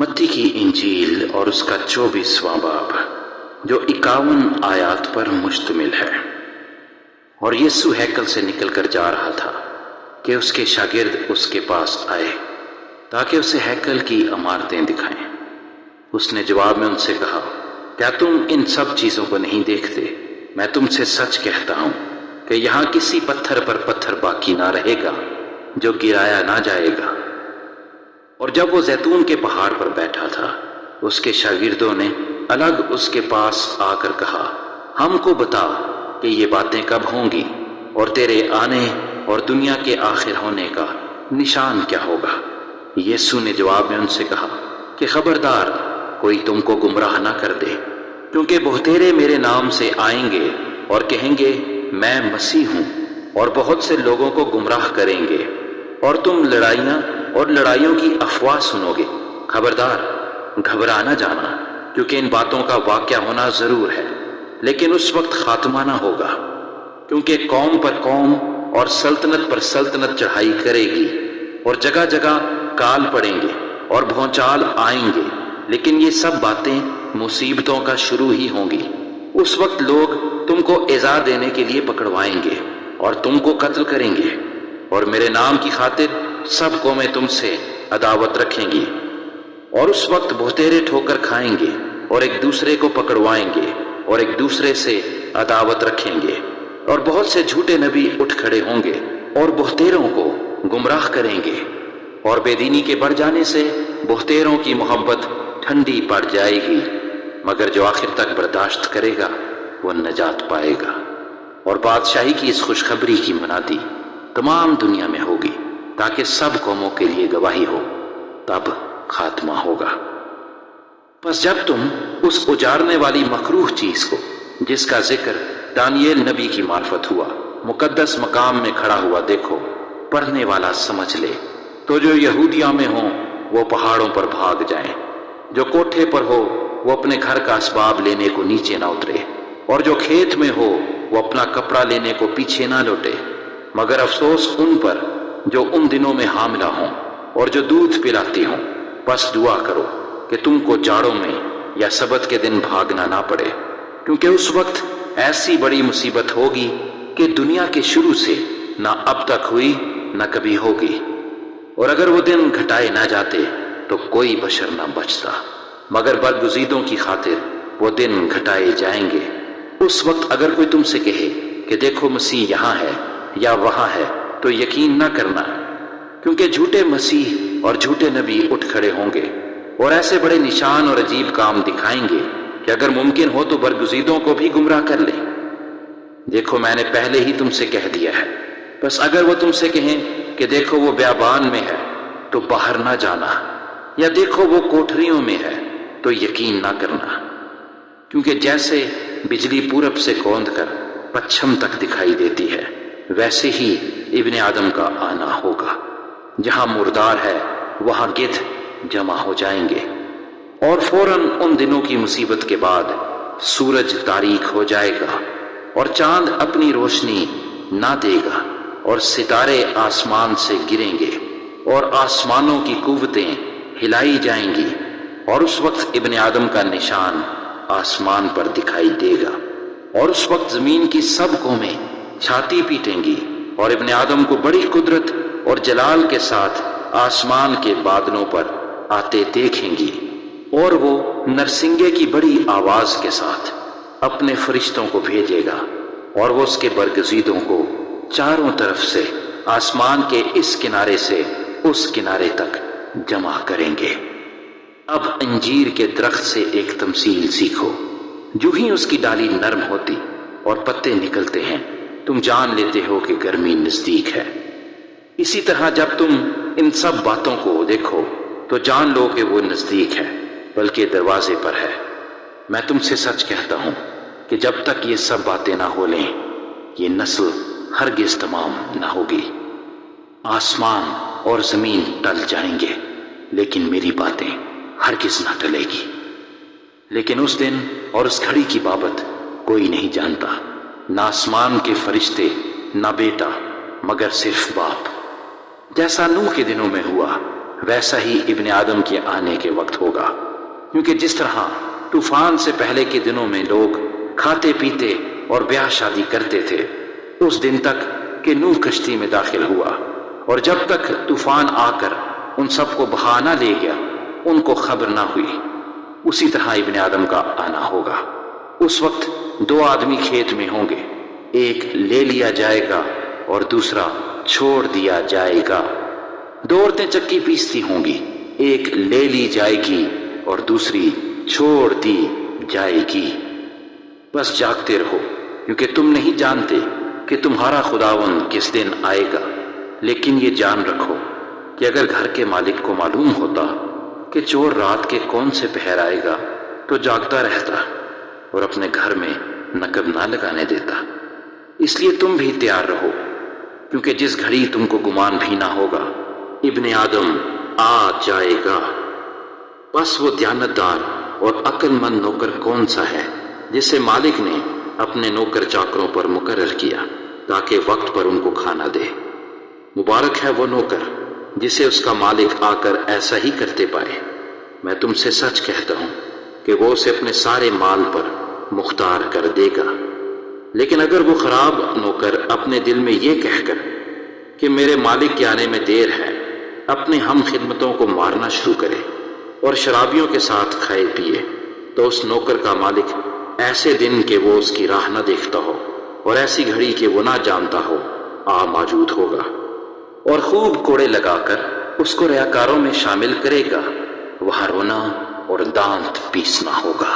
متی کی انجیل اور اس کا 24واں باب جو 51 آیات پر مشتمل ہے۔ اور یسوع ہیکل سے نکل کر جا رہا تھا کہ اس کے شاگرد اس کے پاس آئے تاکہ اسے ہیکل کی عمارتیں دکھائیں۔ اس نے جواب میں ان سے کہا، کیا تم ان سب چیزوں کو نہیں دیکھتے؟ میں تم سے سچ کہتا ہوں کہ یہاں کسی پتھر پر پتھر باقی نہ رہے گا جو گرایا نہ جائے گا۔ اور جب وہ زیتون کے پہاڑ پر بیٹھا تھا، اس کے شاگردوں نے الگ اس کے پاس آ کر کہا، ہم کو بتا کہ یہ باتیں کب ہوں گی اور تیرے آنے اور دنیا کے آخر ہونے کا نشان کیا ہوگا؟ یسوع نے جواب میں ان سے کہا کہ خبردار کوئی تم کو گمراہ نہ کر دے، کیونکہ بہتیرے میرے نام سے آئیں گے اور کہیں گے میں مسیح ہوں، اور بہت سے لوگوں کو گمراہ کریں گے، اور تم لڑائیاں اور لڑائیوں کی افواہ سنو گے۔ خبردار گھبرا نہ جانا، کیونکہ ان باتوں کا واقعہ ہونا ضرور ہے، لیکن اس وقت خاتمہ نہ ہوگا، کیونکہ قوم پر قوم اور سلطنت پر سلطنت چڑھائی کرے گی، اور جگہ جگہ کال پڑیں گے اور بھونچال آئیں گے، لیکن یہ سب باتیں مصیبتوں کا شروع ہی ہوں گی۔ اس وقت لوگ تم کو ایذا دینے کے لیے پکڑوائیں گے اور تم کو قتل کریں گے، اور میرے نام کی خاطر سب قومیں تم سے عداوت رکھیں گی۔ اور اس وقت بہتیرے ٹھوکر کھائیں گے اور ایک دوسرے کو پکڑوائیں گے اور ایک دوسرے سے عداوت رکھیں گے، اور بہت سے جھوٹے نبی اٹھ کھڑے ہوں گے اور بہتیروں کو گمراہ کریں گے، اور بے دینی کے بڑھ جانے سے بہتیروں کی محبت ٹھنڈی پڑ جائے گی، مگر جو آخر تک برداشت کرے گا وہ نجات پائے گا۔ اور بادشاہی کی اس خوشخبری کی منادی تمام دنیا میں ہوگی تاکہ سب قوموں کے لیے گواہی ہو، تب خاتمہ ہوگا۔ پس جب تم اس اجارنے والی مکروہ چیز کو، جس کا ذکر دانییل نبی کی معرفت ہوا، مقدس مقام میں کھڑا ہوا دیکھو، پڑھنے والا سمجھ لے، تو جو یہودیہ میں ہوں وہ پہاڑوں پر بھاگ جائیں، جو کوٹھے پر ہو وہ اپنے گھر کا اسباب لینے کو نیچے نہ اترے، اور جو کھیت میں ہو وہ اپنا کپڑا لینے کو پیچھے نہ لوٹے۔ مگر افسوس ان پر جو ان دنوں میں حاملہ ہوں اور جو دودھ پلاتی ہوں، پس دعا کرو کہ تم کو جاڑوں میں یا سبت کے دن بھاگنا نہ پڑے، کیونکہ اس وقت ایسی بڑی مصیبت ہوگی کہ دنیا کے شروع سے نہ اب تک ہوئی نہ کبھی ہوگی۔ اور اگر وہ دن گھٹائے نہ جاتے تو کوئی بشر نہ بچتا، مگر برگزیدوں کی خاطر وہ دن گھٹائے جائیں گے۔ اس وقت اگر کوئی تم سے کہے کہ دیکھو مسیح یہاں ہے یا وہاں ہے، تو یقین نہ کرنا، کیونکہ جھوٹے مسیح اور جھوٹے نبی اٹھ کھڑے ہوں گے اور ایسے بڑے نشان اور عجیب کام دکھائیں گے کہ اگر ممکن ہو تو برگزیدوں کو بھی گمراہ کر لیں۔ دیکھو میں نے پہلے ہی تم سے کہہ دیا ہے، بس اگر وہ تم سے کہیں کہ دیکھو وہ بیابان میں ہے تو باہر نہ جانا، یا دیکھو وہ کوٹھریوں میں ہے تو یقین نہ کرنا، کیونکہ جیسے بجلی پورب سے کوند کر پچھم تک دکھائی دیتی ہے، ویسے ہی ابن آدم کا آنا ہوگا۔ جہاں مردار ہے وہاں گدھ جمع ہو جائیں گے۔ اور فوراً ان دنوں کی مصیبت کے بعد سورج تاریک ہو جائے گا اور چاند اپنی روشنی نہ دے گا، اور ستارے آسمان سے گریں گے اور آسمانوں کی قوتیں ہلائی جائیں گی، اور اس وقت ابن آدم کا نشان آسمان پر دکھائی دے گا۔ اور اس وقت زمین کی سب قومیں چھاتی پیٹیں گی اور ابن آدم کو بڑی قدرت اور جلال کے ساتھ آسمان کے بادلوں پر آتے دیکھیں گی، اور وہ نرسنگے کی بڑی آواز کے ساتھ اپنے فرشتوں کو بھیجے گا، اور وہ اس کے برگزیدوں کو چاروں طرف سے آسمان کے اس کنارے سے اس کنارے تک جمع کریں گے۔ اب انجیر کے درخت سے ایک تمثیل سیکھو۔ جو ہی اس کی ڈالی نرم ہوتی اور پتے نکلتے ہیں، تم جان لیتے ہو کہ گرمی نزدیک ہے۔ اسی طرح جب تم ان سب باتوں کو دیکھو تو جان لو کہ وہ نزدیک ہے، بلکہ دروازے پر ہے۔ میں تم سے سچ کہتا ہوں کہ جب تک یہ سب باتیں نہ ہو لیں، یہ نسل ہرگز تمام نہ ہوگی۔ آسمان اور زمین ٹل جائیں گے، لیکن میری باتیں ہرگز نہ ٹلے گی۔ لیکن اس دن اور اس گھڑی کی بابت کوئی نہیں جانتا، نہ آسمان کے فرشتے، نہ بیٹا، مگر صرف باپ۔ جیسا نوح کے دنوں میں ہوا، ویسا ہی ابن آدم کے آنے کے وقت ہوگا، کیونکہ جس طرح طوفان سے پہلے کے دنوں میں لوگ کھاتے پیتے اور بیاہ شادی کرتے تھے اس دن تک کہ نوح کشتی میں داخل ہوا، اور جب تک طوفان آ کر ان سب کو بہا نہ لے گیا ان کو خبر نہ ہوئی، اسی طرح ابن آدم کا آنا ہوگا۔ اس وقت 2 آدمی کھیت میں ہوں گے، ایک لے لیا جائے گا اور دوسرا چھوڑ دیا جائے گا۔ 2 عورتیں چکی پیستی ہوں گی، ایک لے لی جائے گی اور دوسری چھوڑ دی جائے گی۔ بس جاگتے رہو، کیونکہ تم نہیں جانتے کہ تمہارا خداوند کس دن آئے گا۔ لیکن یہ جان رکھو کہ اگر گھر کے مالک کو معلوم ہوتا کہ چور رات کے کون سے پہر آئے گا تو جاگتا رہتا اور اپنے گھر میں نقب نہ لگانے دیتا۔ اس لیے تم بھی تیار رہو، کیونکہ جس گھڑی تم کو گمان بھی نہ ہوگا ابن آدم آ جائے گا۔ بس وہ دیانتدار اور عقل مند نوکر کون سا ہے جسے مالک نے اپنے نوکر چاکروں پر مقرر کیا تاکہ وقت پر ان کو کھانا دے۔ مبارک ہے وہ نوکر جسے اس کا مالک آ کر ایسا ہی کرتے پائے۔ میں تم سے سچ کہتا ہوں کہ وہ اسے اپنے سارے مال پر مختار کر دے گا۔ لیکن اگر وہ خراب نوکر اپنے دل میں یہ کہہ کر کہ میرے مالک کے آنے میں دیر ہے اپنے ہم خدمتوں کو مارنا شروع کرے اور شرابیوں کے ساتھ کھائے پیے، تو اس نوکر کا مالک ایسے دن کہ وہ اس کی راہ نہ دیکھتا ہو اور ایسی گھڑی کہ وہ نہ جانتا ہو آ موجود ہوگا، اور خوب کوڑے لگا کر اس کو ریاکاروں میں شامل کرے گا، وہاں رونا اور دانت پیسنا ہوگا۔